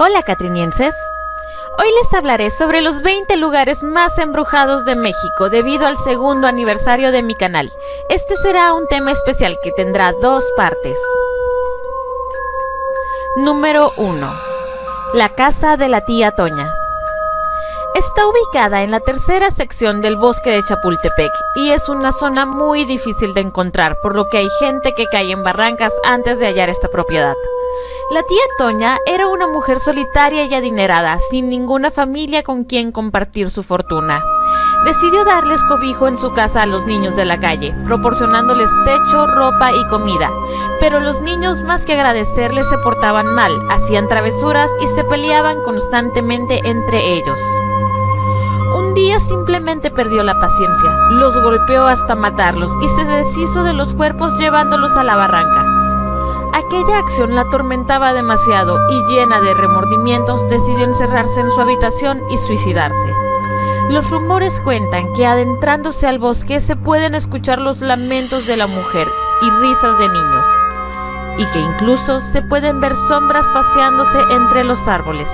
Hola catrinienses, hoy les hablaré sobre los 20 lugares más embrujados de México debido al segundo aniversario de mi canal. Este será un tema especial que tendrá dos partes. Número 1. La casa de la tía Toña. Está ubicada en la tercera sección del bosque de Chapultepec y es una zona muy difícil de encontrar, por lo que hay gente que cae en barrancas antes de hallar esta propiedad. La tía Toña era una mujer solitaria y adinerada, sin ninguna familia con quien compartir su fortuna. Decidió darles cobijo en su casa a los niños de la calle, proporcionándoles techo, ropa y comida. Pero los niños, más que agradecerles, se portaban mal, hacían travesuras y se peleaban constantemente entre ellos. Un día simplemente perdió la paciencia, los golpeó hasta matarlos y se deshizo de los cuerpos llevándolos a la barranca. Aquella acción la atormentaba demasiado y, llena de remordimientos, decidió encerrarse en su habitación y suicidarse. Los rumores cuentan que adentrándose al bosque se pueden escuchar los lamentos de la mujer y risas de niños, y que incluso se pueden ver sombras paseándose entre los árboles.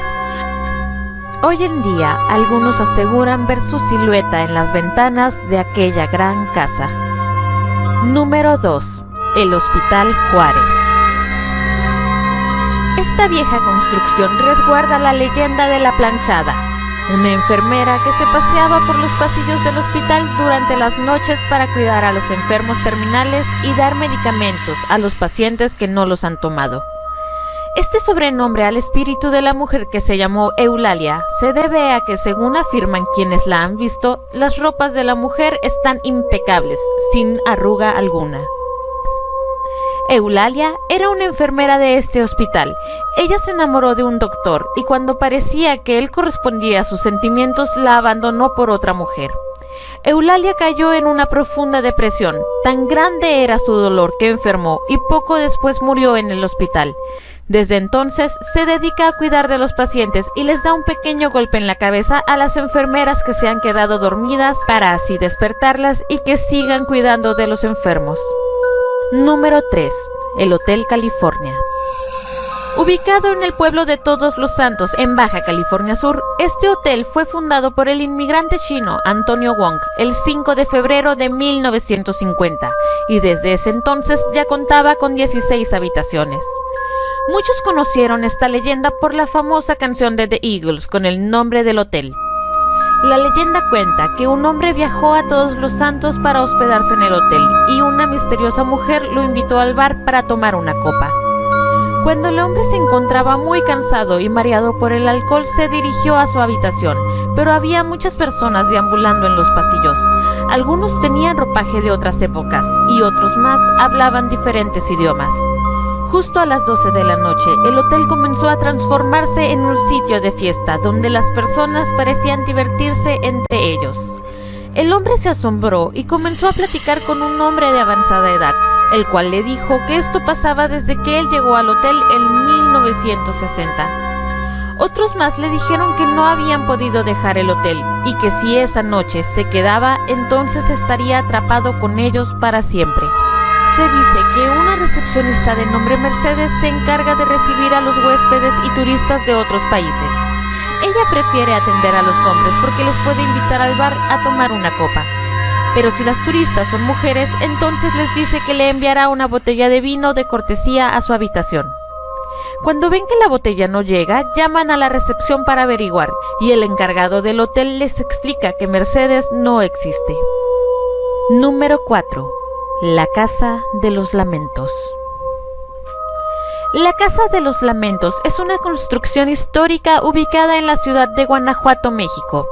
Hoy en día, algunos aseguran ver su silueta en las ventanas de aquella gran casa. Número 2. El Hospital Juárez. Esta vieja construcción resguarda la leyenda de la planchada, una enfermera que se paseaba por los pasillos del hospital durante las noches para cuidar a los enfermos terminales y dar medicamentos a los pacientes que no los han tomado. Este sobrenombre al espíritu de la mujer, que se llamó Eulalia, se debe a que, según afirman quienes la han visto, las ropas de la mujer están impecables, sin arruga alguna. Eulalia era una enfermera de este hospital. Ella se enamoró de un doctor y cuando parecía que él correspondía a sus sentimientos, la abandonó por otra mujer. Eulalia cayó en una profunda depresión. Tan grande era su dolor que enfermó y poco después murió en el hospital. Desde entonces se dedica a cuidar de los pacientes y les da un pequeño golpe en la cabeza a las enfermeras que se han quedado dormidas para así despertarlas y que sigan cuidando de los enfermos. Número 3. El Hotel California. Ubicado en el pueblo de Todos los Santos, en Baja California Sur, este hotel fue fundado por el inmigrante chino Antonio Wong el 5 de febrero de 1950 y desde ese entonces ya contaba con 16 habitaciones. Muchos conocieron esta leyenda por la famosa canción de The Eagles con el nombre del hotel. La leyenda cuenta que un hombre viajó a Todos los Santos para hospedarse en el hotel y una misteriosa mujer lo invitó al bar para tomar una copa. Cuando el hombre se encontraba muy cansado y mareado por el alcohol, se dirigió a su habitación, pero había muchas personas deambulando en los pasillos. Algunos tenían ropaje de otras épocas y otros más hablaban diferentes idiomas. Justo a las 12 de la noche, el hotel comenzó a transformarse en un sitio de fiesta, donde las personas parecían divertirse entre ellos. El hombre se asombró y comenzó a platicar con un hombre de avanzada edad, el cual le dijo que esto pasaba desde que él llegó al hotel en 1960. Otros más le dijeron que no habían podido dejar el hotel y que si esa noche se quedaba, entonces estaría atrapado con ellos para siempre. Se dice que una recepcionista de nombre Mercedes se encarga de recibir a los huéspedes y turistas de otros países. Ella prefiere atender a los hombres porque les puede invitar al bar a tomar una copa. Pero si las turistas son mujeres, entonces les dice que le enviará una botella de vino de cortesía a su habitación. Cuando ven que la botella no llega, llaman a la recepción para averiguar, y el encargado del hotel les explica que Mercedes no existe. Número 4. La Casa de los Lamentos. La Casa de los Lamentos es una construcción histórica ubicada en la ciudad de Guanajuato, México.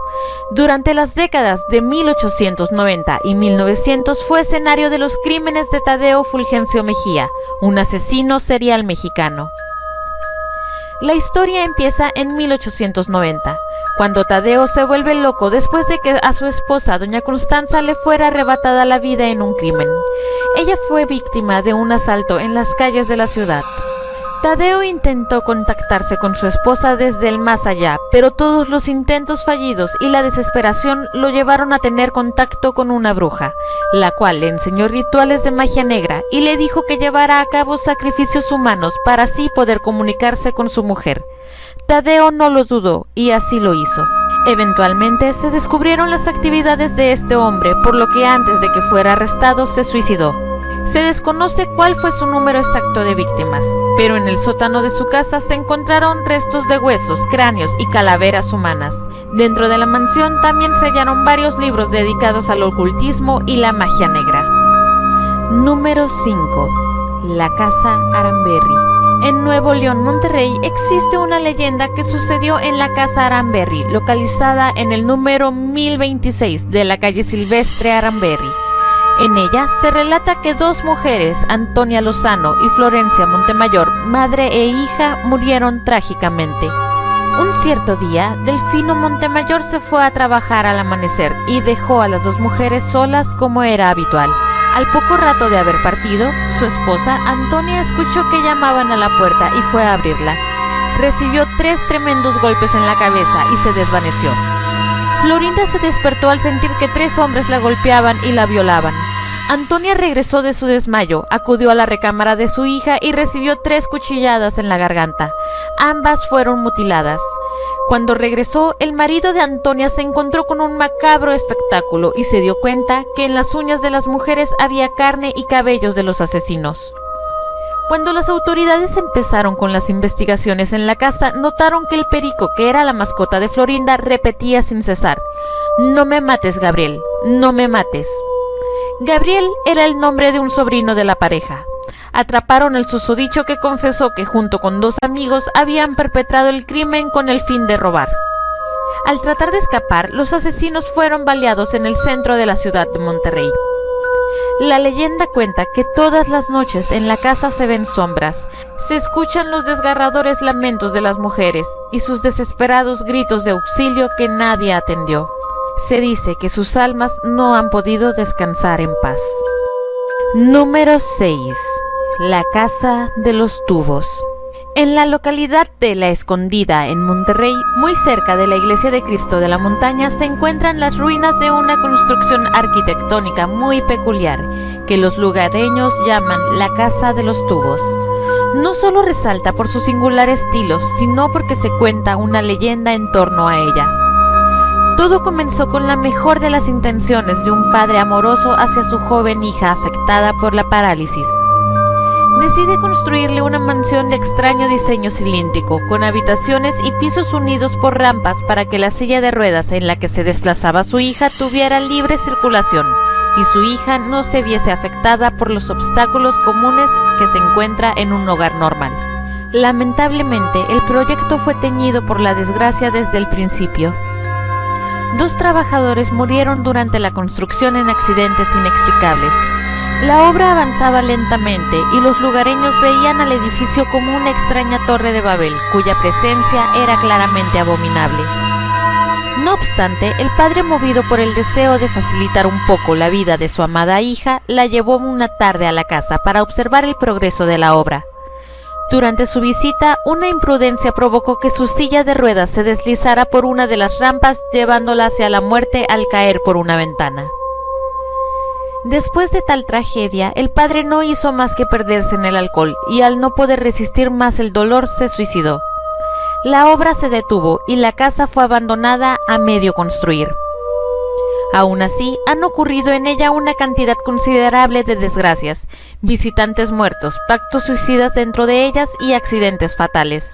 Durante las décadas de 1890 y 1900 fue escenario de los crímenes de Tadeo Fulgencio Mejía, un asesino serial mexicano. La historia empieza en 1890, cuando Tadeo se vuelve loco después de que a su esposa, doña Constanza, le fuera arrebatada la vida en un crimen. Ella fue víctima de un asalto en las calles de la ciudad. Tadeo intentó contactarse con su esposa desde el más allá, pero todos los intentos fallidos y la desesperación lo llevaron a tener contacto con una bruja, la cual le enseñó rituales de magia negra y le dijo que llevara a cabo sacrificios humanos para así poder comunicarse con su mujer. Tadeo no lo dudó y así lo hizo. Eventualmente se descubrieron las actividades de este hombre, por lo que antes de que fuera arrestado se suicidó. Se desconoce cuál fue su número exacto de víctimas, pero en el sótano de su casa se encontraron restos de huesos, cráneos y calaveras humanas. Dentro de la mansión también se hallaron varios libros dedicados al ocultismo y la magia negra. Número 5. La Casa Aranberry. En Nuevo León, Monterrey, existe una leyenda que sucedió en la Casa Aranberry, localizada en el número 1026 de la calle Silvestre Aranberry. En ella se relata que dos mujeres, Antonia Lozano y Florencia Montemayor, madre e hija, murieron trágicamente. Un cierto día, Delfino Montemayor se fue a trabajar al amanecer y dejó a las dos mujeres solas como era habitual. Al poco rato de haber partido, su esposa, Antonia, escuchó que llamaban a la puerta y fue a abrirla. Recibió 3 tremendos golpes en la cabeza y se desvaneció. Florinda se despertó al sentir que 3 hombres la golpeaban y la violaban. Antonia regresó de su desmayo, acudió a la recámara de su hija y recibió 3 cuchilladas en la garganta. Ambas fueron mutiladas. Cuando regresó, el marido de Antonia se encontró con un macabro espectáculo y se dio cuenta que en las uñas de las mujeres había carne y cabellos de los asesinos. Cuando las autoridades empezaron con las investigaciones en la casa, notaron que el perico, que era la mascota de Florinda, repetía sin cesar: «No me mates, Gabriel, no me mates». Gabriel era el nombre de un sobrino de la pareja. Atraparon al susodicho, que confesó que junto con 2 amigos habían perpetrado el crimen con el fin de robar. Al tratar de escapar, los asesinos fueron baleados en el centro de la ciudad de Monterrey. La leyenda cuenta que todas las noches en la casa se ven sombras, se escuchan los desgarradores lamentos de las mujeres y sus desesperados gritos de auxilio que nadie atendió. Se dice que sus almas no han podido descansar en paz. Número 6. La Casa de los Tubos. En la localidad de La Escondida, en Monterrey, muy cerca de la Iglesia de Cristo de la Montaña, se encuentran las ruinas de una construcción arquitectónica muy peculiar, que los lugareños llaman la Casa de los Tubos. No solo resalta por su singular estilo, sino porque se cuenta una leyenda en torno a ella. Todo comenzó con la mejor de las intenciones de un padre amoroso hacia su joven hija afectada por la parálisis. Decide construirle una mansión de extraño diseño cilíndrico, con habitaciones y pisos unidos por rampas para que la silla de ruedas en la que se desplazaba su hija tuviera libre circulación y su hija no se viese afectada por los obstáculos comunes que se encuentra en un hogar normal. Lamentablemente, el proyecto fue teñido por la desgracia desde el principio. 2 trabajadores murieron durante la construcción en accidentes inexplicables. La obra avanzaba lentamente y los lugareños veían al edificio como una extraña torre de Babel, cuya presencia era claramente abominable. No obstante, el padre, movido por el deseo de facilitar un poco la vida de su amada hija, la llevó una tarde a la casa para observar el progreso de la obra. Durante su visita, una imprudencia provocó que su silla de ruedas se deslizara por una de las rampas, llevándola hacia la muerte al caer por una ventana. Después de tal tragedia, el padre no hizo más que perderse en el alcohol y al no poder resistir más el dolor se suicidó. La obra se detuvo y la casa fue abandonada a medio construir. Aún así, han ocurrido en ella una cantidad considerable de desgracias, visitantes muertos, pactos suicidas dentro de ellas y accidentes fatales.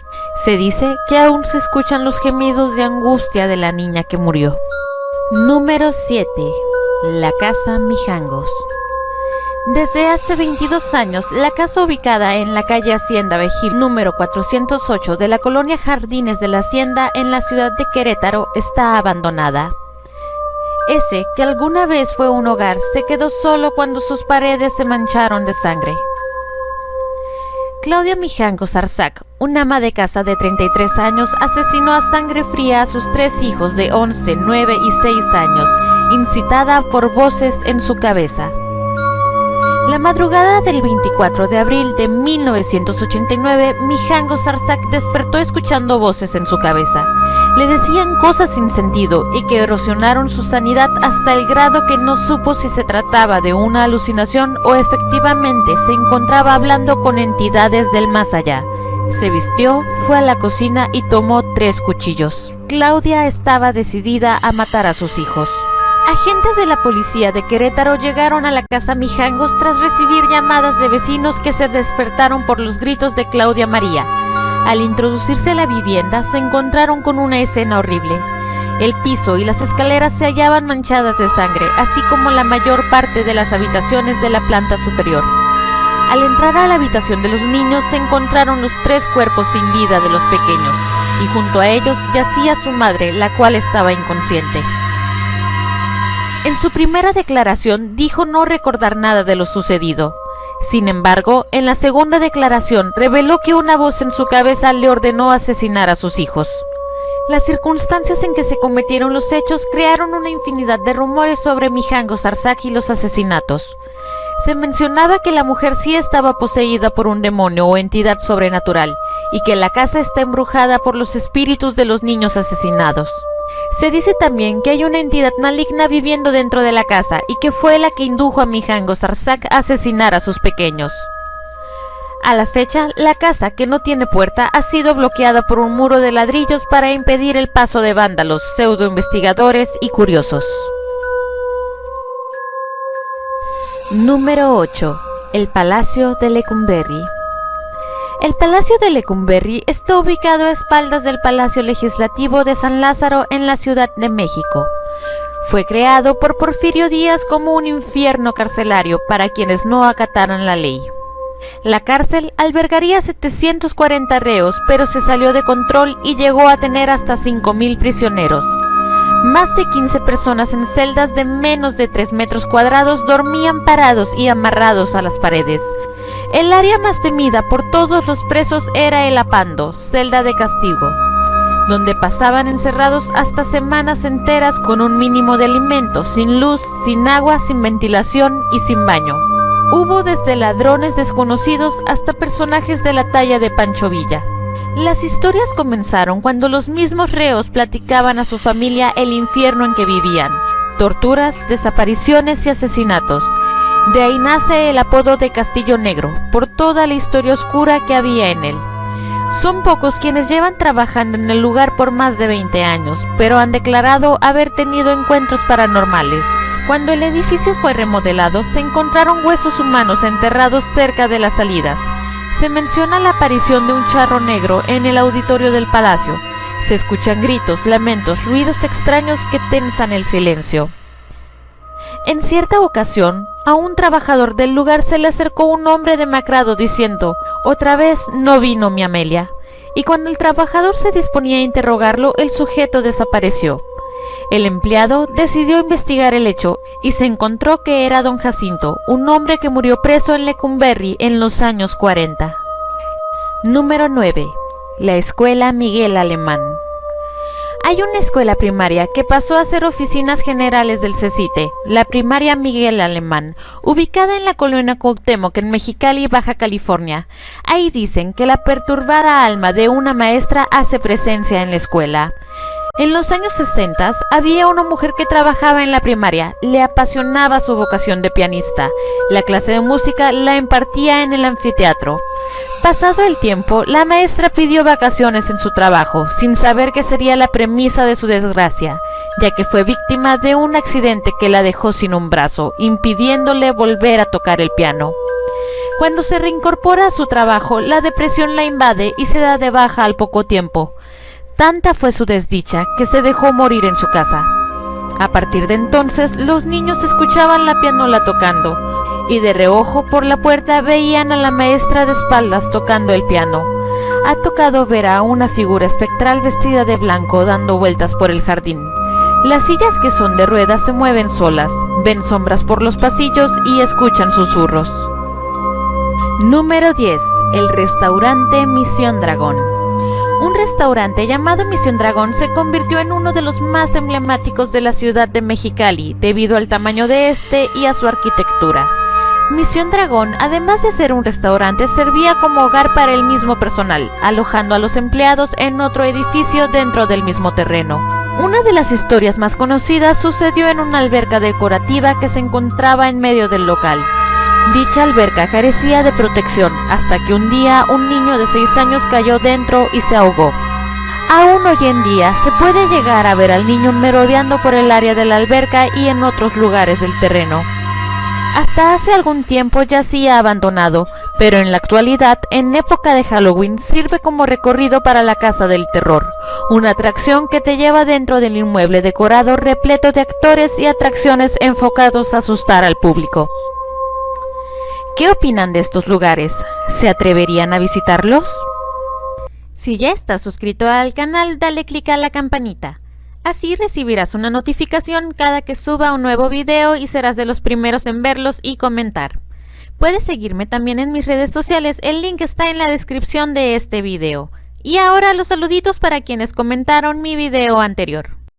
Se dice que aún se escuchan los gemidos de angustia de la niña que murió. Número 7. La Casa Mijangos. Desde hace 22 años, la casa ubicada en la calle Hacienda Vejín número 408 de la colonia Jardines de la Hacienda en la ciudad de Querétaro está abandonada. Ese, que alguna vez fue un hogar, se quedó solo cuando sus paredes se mancharon de sangre. Claudia Mijangos Arzac, una ama de casa de 33 años, asesinó a sangre fría a sus 3 hijos de 11, 9 y 6 años, incitada por voces en su cabeza. La madrugada del 24 de abril de 1989, Mijangos Arzac despertó escuchando voces en su cabeza. Le decían cosas sin sentido y que erosionaron su sanidad hasta el grado que no supo si se trataba de una alucinación o efectivamente se encontraba hablando con entidades del más allá. Se vistió, fue a la cocina y tomó 3 cuchillos. Claudia estaba decidida a matar a sus hijos. Agentes de la policía de Querétaro llegaron a la casa Mijangos tras recibir llamadas de vecinos que se despertaron por los gritos de Claudia María. Al introducirse a la vivienda se encontraron con una escena horrible. El piso y las escaleras se hallaban manchadas de sangre, así como la mayor parte de las habitaciones de la planta superior. Al entrar a la habitación de los niños se encontraron los 3 cuerpos sin vida de los pequeños, y junto a ellos yacía su madre, la cual estaba inconsciente. En su primera declaración dijo no recordar nada de lo sucedido. Sin embargo, en la segunda declaración reveló que una voz en su cabeza le ordenó asesinar a sus hijos. Las circunstancias en que se cometieron los hechos crearon una infinidad de rumores sobre Mijangos Arzac y los asesinatos. Se mencionaba que la mujer sí estaba poseída por un demonio o entidad sobrenatural, y que la casa está embrujada por los espíritus de los niños asesinados. Se dice también que hay una entidad maligna viviendo dentro de la casa y que fue la que indujo a Mijangos Arzac a asesinar a sus pequeños. A la fecha, la casa, que no tiene puerta, ha sido bloqueada por un muro de ladrillos para impedir el paso de vándalos, pseudoinvestigadores y curiosos. Número 8. El Palacio de Lecumberri. El Palacio de Lecumberri está ubicado a espaldas del Palacio Legislativo de San Lázaro en la Ciudad de México. Fue creado por Porfirio Díaz como un infierno carcelario para quienes no acataran la ley. La cárcel albergaría 740 reos, pero se salió de control y llegó a tener hasta 5,000 prisioneros. Más de 15 personas en celdas de menos de 3 metros cuadrados dormían parados y amarrados a las paredes. El área más temida por todos los presos era el apando, celda de castigo, donde pasaban encerrados hasta semanas enteras con un mínimo de alimentos, sin luz, sin agua, sin ventilación y sin baño. Hubo desde ladrones desconocidos hasta personajes de la talla de Pancho Villa. Las historias comenzaron cuando los mismos reos platicaban a su familia el infierno en que vivían: torturas, desapariciones y asesinatos. De ahí nace el apodo de Castillo Negro, por toda la historia oscura que había en él. Son pocos quienes llevan trabajando en el lugar por más de 20 años, pero han declarado haber tenido encuentros paranormales. Cuando el edificio fue remodelado, se encontraron huesos humanos enterrados cerca de las salidas. Se menciona la aparición de un charro negro en el auditorio del palacio. Se escuchan gritos, lamentos, ruidos extraños que tensan el silencio. En cierta ocasión, a un trabajador del lugar se le acercó un hombre demacrado diciendo: «Otra vez no vino mi Amelia». Y cuando el trabajador se disponía a interrogarlo, el sujeto desapareció. El empleado decidió investigar el hecho y se encontró que era don Jacinto, un hombre que murió preso en Lecumberri en los años 40. Número 9. La Escuela Miguel Alemán. Hay una escuela primaria que pasó a ser oficinas generales del CECITE, la primaria Miguel Alemán, ubicada en la colonia Cuauhtémoc en Mexicali, Baja California. Ahí dicen que la perturbada alma de una maestra hace presencia en la escuela. En los años 60 había una mujer que trabajaba en la primaria, le apasionaba su vocación de pianista. La clase de música la impartía en el anfiteatro. Pasado el tiempo, la maestra pidió vacaciones en su trabajo, sin saber que sería la premisa de su desgracia, ya que fue víctima de un accidente que la dejó sin un brazo, impidiéndole volver a tocar el piano. Cuando se reincorpora a su trabajo, la depresión la invade y se da de baja al poco tiempo. Tanta fue su desdicha que se dejó morir en su casa. A partir de entonces, los niños escuchaban la pianola tocando, y de reojo por la puerta veían a la maestra de espaldas tocando el piano. Ha tocado ver a una figura espectral vestida de blanco dando vueltas por el jardín. Las sillas que son de ruedas se mueven solas, ven sombras por los pasillos y escuchan susurros. Número 10. El restaurante Misión Dragón. Un restaurante llamado Misión Dragón se convirtió en uno de los más emblemáticos de la ciudad de Mexicali, debido al tamaño de este y a su arquitectura. Misión Dragón, además de ser un restaurante, servía como hogar para el mismo personal, alojando a los empleados en otro edificio dentro del mismo terreno. Una de las historias más conocidas sucedió en una alberca decorativa que se encontraba en medio del local. Dicha alberca carecía de protección hasta que un día un niño de 6 años cayó dentro y se ahogó. Aún hoy en día se puede llegar a ver al niño merodeando por el área de la alberca y en otros lugares del terreno. Hasta hace algún tiempo yacía abandonado, pero en la actualidad, en época de Halloween, sirve como recorrido para la Casa del Terror, una atracción que te lleva dentro del inmueble decorado repleto de actores y atracciones enfocados a asustar al público. ¿Qué opinan de estos lugares? ¿Se atreverían a visitarlos? Si ya estás suscrito al canal, dale clic a la campanita. Así recibirás una notificación cada que suba un nuevo video y serás de los primeros en verlos y comentar. Puedes seguirme también en mis redes sociales, el link está en la descripción de este video. Y ahora los saluditos para quienes comentaron mi video anterior.